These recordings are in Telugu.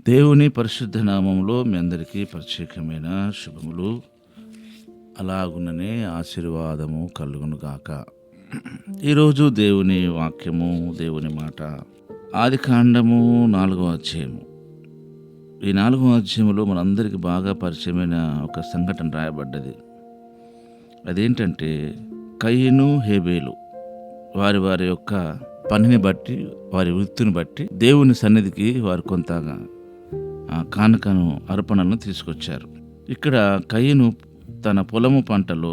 దేవుని పరిశుద్ధ నామంలో మీ అందరికీ ప్రత్యేకమైన శుభములు, అలాగుననే ఆశీర్వాదము కలుగును గాక. ఈరోజు దేవుని వాక్యము, దేవుని మాట ఆదికాండము 4వ అధ్యాయము. ఈ 4వ అధ్యాయంలో మనందరికీ బాగా పరిచయమైన ఒక సంఘటన రాయబడ్డది. అదేంటంటే కయీను, హేబేలు వారి వారి యొక్క పనిని బట్టి, వారి వృత్తిని బట్టి దేవుని సన్నిధికి వారు కొంత కానుకను, అర్పణలను తీసుకొచ్చారు. ఇక్కడ కయీను తన పొలము పంటలో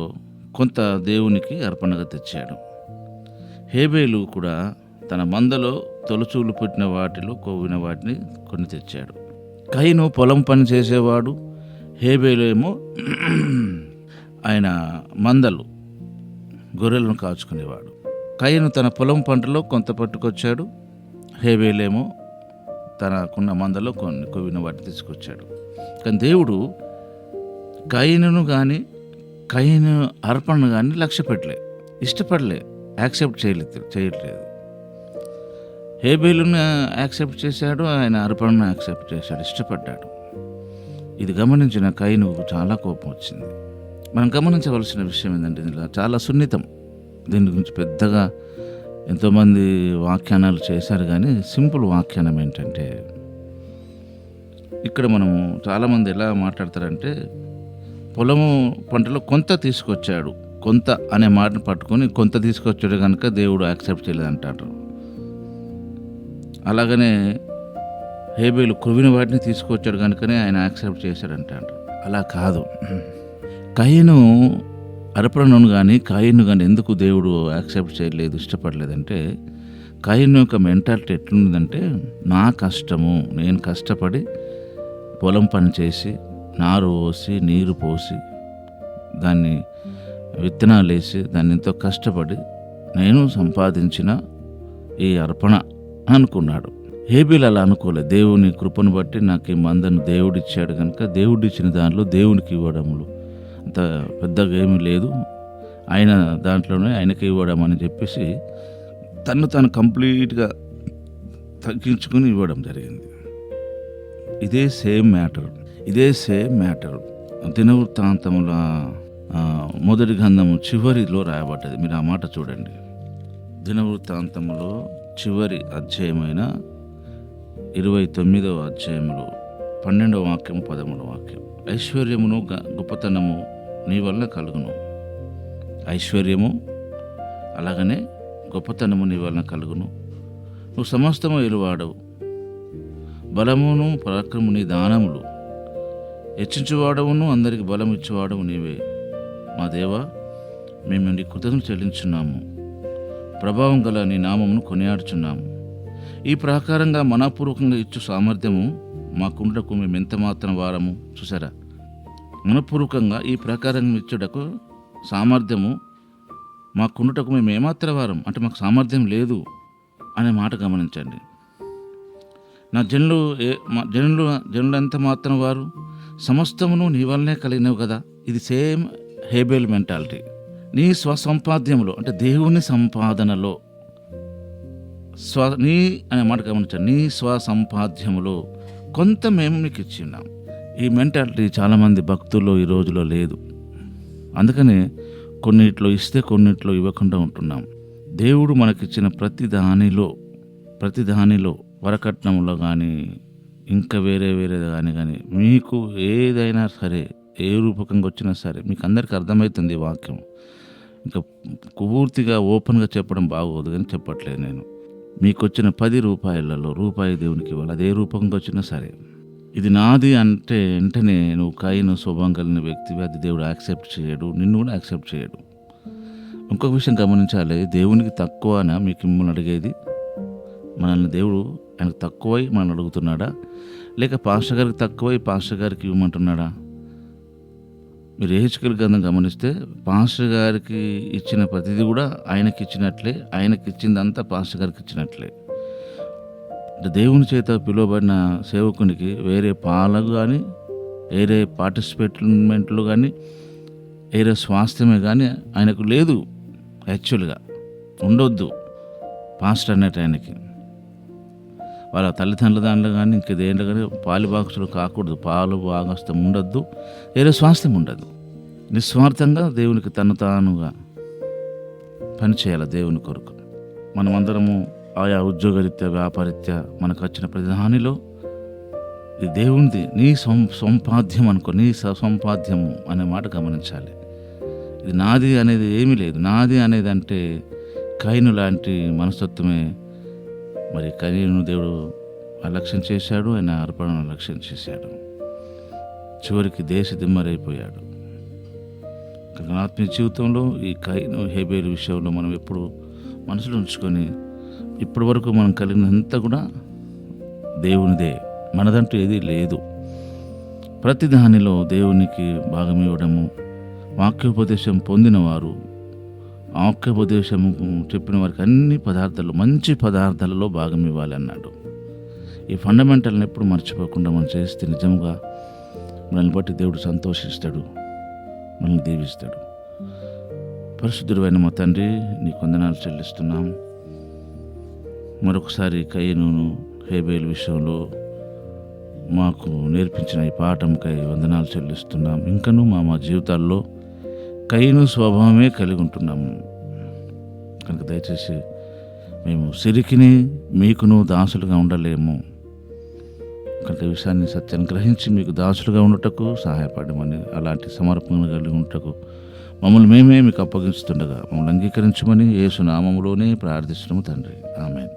కొంత దేవునికి అర్పణగా తెచ్చాడు. హేబేలు కూడా తన మందలో తొలచూలు పుట్టిన వాటిలో కొవ్విన వాటిని కొన్ని తెచ్చాడు. కయీను పొలం పని చేసేవాడు, హేబేలు ఏమో ఆయన మందలు, గొర్రెలను కాచుకునేవాడు. కయీను తన పొలం పంటలో కొంత పట్టుకొచ్చాడు, హేబేలేమో తనకున్న మందలో కొన్ని కొవ్విన వాటిని తీసుకొచ్చాడు. కానీ దేవుడు కయీనును కానీ, కయీను అర్పణను కానీ లక్ష్య పెట్టలే, ఇష్టపడలే, యాక్సెప్ట్ చేయట్లేదు. హేబేలును యాక్సెప్ట్ చేశాడు, ఆయన అర్పణను యాక్సెప్ట్ చేశాడు, ఇష్టపడ్డాడు. ఇది గమనించిన కయీనుకు చాలా కోపం వచ్చింది. మనం గమనించవలసిన విషయం ఏంటంటే, ఇలా చాలా సున్నితం. దీని గురించి పెద్దగా ఎంతోమంది వ్యాఖ్యానాలు చేశారు, కానీ సింపుల్ వ్యాఖ్యానం ఏంటంటే, ఇక్కడ మనము చాలామంది ఎలా మాట్లాడతారంటే, పొలము పంటలో కొంత తీసుకొచ్చాడు, కొంత అనే మాటను పట్టుకొని కొంత తీసుకొచ్చాడు కనుక దేవుడు యాక్సెప్ట్ చేయలేదంటాడు. అలాగనే హేబేలు కొవ్విన వాటిని తీసుకొచ్చాడు కనుకనే ఆయన యాక్సెప్ట్ చేశాడంటాడు. అలా కాదు. కయీను అర్పణను కానీ, కయీను కానీ ఎందుకు దేవుడు యాక్సెప్ట్ చేయలేదు, ఇష్టపడలేదంటే, కయీను యొక్క మెంటాలిటీ ఎట్లుందంటే, నా కష్టము, నేను కష్టపడి పొలం పని చేసి, నారు పోసి, నీరు పోసి, దాన్ని విత్తనాలు వేసి, దాన్ని ఎంతో కష్టపడి నేను సంపాదించిన ఈ అర్పణ అనుకున్నాడు. హేబేలు అలా అనుకోలేదు. దేవుని కృపను బట్టి నాకు ఈ మందను దేవుడిచ్చాడు కనుక దేవుడిచ్చిన దానిలో దేవునికి ఇవ్వడములు అంత పెద్దగా ఏమీ లేదు, ఆయన దాంట్లోనే ఆయనకి ఇవ్వడం అని చెప్పేసి తను కంప్లీట్గా తగ్గించుకుని ఇవ్వడం జరిగింది. ఇదే సేమ్ మ్యాటర్ దినవృత్తాంతముల మొదటి గ్రంథము చివరిలో రాయబడ్డది. మీరు ఆ మాట చూడండి. దినవృత్తాంతములో చివరి అధ్యాయమైన 29వ అధ్యాయములో 12వ వాక్యము 13వ వాక్యం. ఐశ్వర్యమును గొప్పతనము నీ వలన కలుగును. ఐశ్వర్యము అలాగనే గొప్పతనము నీ వలన కలుగును. నువ్వు సమస్తము ఎలువాడవు. బలమును పరాక్రము నీ దానములు. హెచ్చించువాడవును, అందరికి బలం ఇచ్చేవాడవు నీవే. మా దేవా, మేము నీ కృతజ్ఞతలు చెల్లించున్నాము. ప్రభావం గల నీ నామమును కొనియాడుచున్నాము. ఈ ప్రకారంగా మనపూర్వకంగా ఇచ్చు సామర్థ్యము మాకుండకు మేము ఎంత మాత్రం వారము. చూసారా, మనపూర్వకంగా ఈ ప్రకారంగా ఇచ్చుటకు సామర్థ్యము మాకుండుటకు మేము ఏమాత్రం వారం, అంటే మాకు సామర్థ్యం లేదు అనే మాట గమనించండి. నా జనులు ఎంత మాత్రం వారు, సమస్తమును నీ వల్లనే కలిగినవు కదా. ఇది సేమ్ హేబేల్ మెంటాలిటీ. నీ స్వసంపాద్యంలో, అంటే దేవుని సంపాదనలో, నీ అనే మాట గమనించండి, నీ స్వసంపాద్యములో కొంత మేము మీకు ఇచ్చిన్నాం. ఈ మెంటాలిటీ చాలామంది భక్తుల్లో ఈ రోజులో లేదు. అందుకనే కొన్నిట్లో ఇస్తే కొన్నిట్లో ఇవ్వకుండా ఉంటున్నాం. దేవుడు మనకిచ్చిన ప్రతి దానిలో వరకట్నంలో కానీ, ఇంకా వేరే కానీ మీకు ఏదైనా సరే, ఏ రూపకంగా వచ్చినా సరే, మీకు అందరికీ అర్థమవుతుంది ఈ వాక్యం. ఇంకా పూర్తిగా ఓపెన్గా చెప్పడం బాగోదు, కానీ చెప్పట్లేదు నేను. మీకు వచ్చిన 10 రూపాయలలో రూపాయి దేవునికి ఇవ్వాలి, అదే రూపంగా వచ్చినా సరే. ఇది నాది అంటే వెంటనే నువ్వు కయీను స్వభావం కలిగిన వ్యక్తివి, అది దేవుడు యాక్సెప్ట్ చేయడు, నిన్ను కూడా యాక్సెప్ట్ చేయడు. ఇంకొక విషయం గమనించాలి, దేవునికి తక్కువనా మీకు మిమ్మల్ని అడిగేది? మనల్ని దేవుడు ఆయనకు తక్కువై మనల్ని అడుగుతున్నాడా, లేక పాస్టర్ గారికి తక్కువై పాస్టర్ గారికి ఇవ్వమంటున్నాడా? మీరు హెచ్కేల్ గ్రంథం గమనిస్తే పాస్టర్ గారికి ఇచ్చిన ప్రతిదీ కూడా ఆయనకి ఇచ్చినట్లే, ఆయనకి ఇచ్చిందంతా పాస్టర్ గారికి ఇచ్చినట్లే. అంటే దేవుని చేత పిలువబడిన సేవకునికి వేరే పాలకు కానీ, వేరే పార్టిసిపేట్మెంట్లు కానీ, వేరే స్వాస్థ్యమే కానీ ఆయనకు లేదు. యాక్చువల్గా ఉండొద్దు పాస్టర్ అన్నట్టు ఆయనకి. వాళ్ళ తల్లిదండ్రుల దాంట్లో కానీ ఇంకేదేంట్లో కానీ పాలిభాగస్తులు కాకూడదు. పాలు భాగస్థం ఉండద్దు, వేరే స్వాస్థ్యం ఉండదు. నిస్వార్థంగా దేవునికి తను తానుగా పనిచేయాలి దేవుని కొరకు. మనమందరము ఆయా ఉద్యోగరీత్యా, వ్యాపారీత్యా మనకు వచ్చిన ప్రతి దానిలో ఇది దేవునిది, నీ సంపాద్యం అనుకో, నీ సంపాద్యము అనే మాట గమనించాలి. ఇది నాది అనేది ఏమీ లేదు. నాది అనేది అంటే కయీను లాంటి మనస్తత్వమే. మరి కయీను దేవుడు అలక్ష్యం చేశాడు, ఆయన అర్పణను అలక్ష్యం చేశాడు. చివరికి దేశ దిమ్మరైపోయాడు. కనుక ఆత్మీయ జీవితంలో ఈ కయీను హేబేలు విషయంలో మనం ఎప్పుడు మనసులో ఉంచుకొని ఇప్పటి వరకు మనం కలిగినంత కూడా దేవునిదే, మనదంటూ ఏదీ లేదు. ప్రతి దానిలో దేవునికి భాగం ఇవ్వడము, వాక్యోపదేశం పొందిన వారు వాక్యోపదేశము చెప్పిన వారికి అన్ని పదార్థాలు, మంచి పదార్థాలలో భాగం ఇవ్వాలి అన్నాడు. ఈ ఫండమెంటల్ని ఎప్పుడు మర్చిపోకుండా మనం చేస్తే నిజంగా మనల్ని బట్టి దేవుడు సంతోషిస్తాడు, మనల్ని దీవిస్తాడు. పరిశుద్ధుడైన మా తండ్రి, నీ వందనాలు చెల్లిస్తున్నాం. మరొకసారి కయీను హేబేలు విషయంలో మాకు నేర్పించిన ఈ పాఠంకై వందనాలు చెల్లిస్తున్నాం. ఇంకనూ మా జీవితాల్లో కయీను స్వభావమే కలిగి ఉంటున్నాము. కనుక దయచేసి మేము సిరికిని మీకును దాసులుగా ఉండలేము. కనుక ఈ విషయాన్ని సత్యాన్ని గ్రహించి మీకు దాసులుగా ఉండటకు సహాయపడమని, అలాంటి సమర్పణ కలిగి ఉండటకు మమ్మల్ని మేమే మీకు అప్పగిస్తుండగా మమ్మల్ని అంగీకరించమని యేసు నామములోనే ప్రార్థిస్తున్నాము తండ్రి. ఆమేన్.